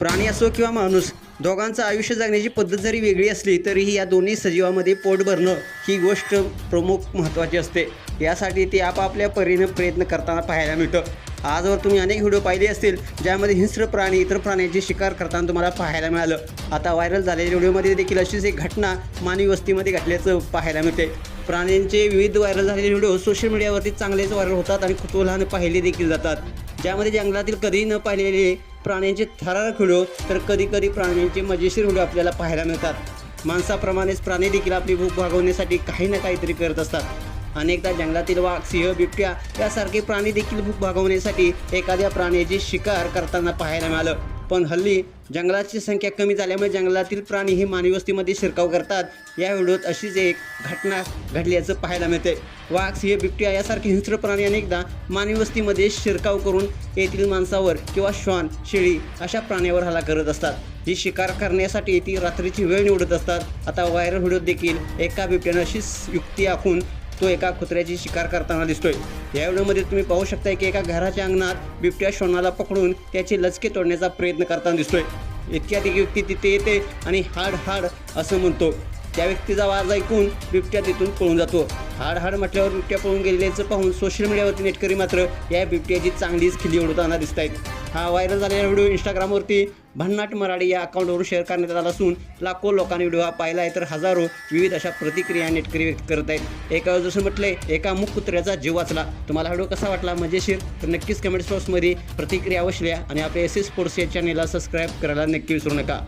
प्राणी असो किंवा माणूस, दोघांचं आयुष्य जगण्याची पद्धत जरी वेगळी असली तरीही या दोन्ही सजीवामध्ये पोट भरणं ही गोष्ट प्रमुख महत्त्वाची असते. यासाठी ते आपापल्या परीने प्रयत्न करताना पाहायला मिळतं. आजवर तुम्ही अनेक व्हिडिओ पाहिले असतील ज्यामध्ये हिंस्र प्राणी इतर प्राण्यांची शिकार करताना तुम्हाला पाहायला मिळालं. आता व्हायरल झालेल्या व्हिडिओमध्ये देखील अशीच एक घटना मानवी वस्तीमध्ये घडल्याचं पाहायला मिळते. प्राण्यांचे विविध व्हायरल झालेले व्हिडिओ सोशल मीडियावरती चांगलेच व्हायरल होतात आणि कुतूहलाने पाहिले देखील जातात. ज्यामध्ये जंगलातील कधीही न पाहिलेले प्राण्यांचे थरारक व्हिडिओ तर कधी प्राण्यांचे मजेशीर व्हिडिओ आपल्याला पाहायला मिळतात. माणसाप्रमाणेच प्राणी देखील आपली भूक भागवण्यासाठी काही ना काहीतरी करत असतात. अनेकदा जंगलातील वाघ, सिंह, बिबट्या यासारखे प्राणी देखील भूक भागवण्यासाठी एखाद्या प्राण्याची शिकार करताना पाहायला मिळालं. पण हल्ली जंगलाची संख्या कमी झाल्यामुळे जंगलातील प्राणी हे मानवी वस्तीमध्ये शिरकाव करतात. या व्हिडिओत अशीच एक घटना घडल्याचं पाहायला मिळते. वाघ, सिंह, बिबट्या यासारखे हिंस्र प्राणी अनेकदा मानवी वस्तीमध्ये शिरकाव करून येथील माणसावर किंवा श्वान, शेळी अशा प्राण्यावर हल्ला करत असतात. ही शिकार करण्यासाठी ती रात्रीची वेळ निवडत असतात. आता व्हायरल व्हिडिओत देखील एका बिबट्यानं अशीच युक्ती आखून तो एका कुत्र्याची शिकार करताना दिसतोय. या व्हिडिओमध्ये तुम्ही पाहू शकता की एका घराच्या अंगणात बिबट्या श्वानाला पकडून त्याचे लचके तोडण्याचा प्रयत्न करताना दिसतोय. इतक्यात एक व्यक्ती तिथे येते आणि हाड हाड असं म्हणतो. त्या व्यक्तीचा आवाज ऐकून बिबट्या तिथून पळून जातो. हाड हाड म्हटल्यावर बिबट्या पळून गेलेल्याचं पाहून सोशल मीडियावरती नेटकरी मात्र या बिबट्याची चांगलीच खिल्ली उडवताना दिसत आहेत. हा व्हायरल झालेला व्हिडिओ इंस्टाग्रामवरती भन्नाट मराठी या अकाउंटवरून शेअर करण्यात आला असून लाखो लोकांनी व्हिडिओ हा पाहिला आहे तर हजारो विविध अशा प्रतिक्रिया नेटकरी व्यक्त करत आहेत. एका जसं म्हटलंय एका मूक कुत्र्याचा जीव वाचला. तुम्हाला व्हिडिओ कसा वाटला, मजेशीर, तर नक्कीच कमेंट्स बॉक्समध्ये प्रतिक्रिया अवश्य लिहा आणि आपल्या SS स्पोर्ट्स या चॅनेलला सबस्क्राईब करायला नक्की विसरू नका.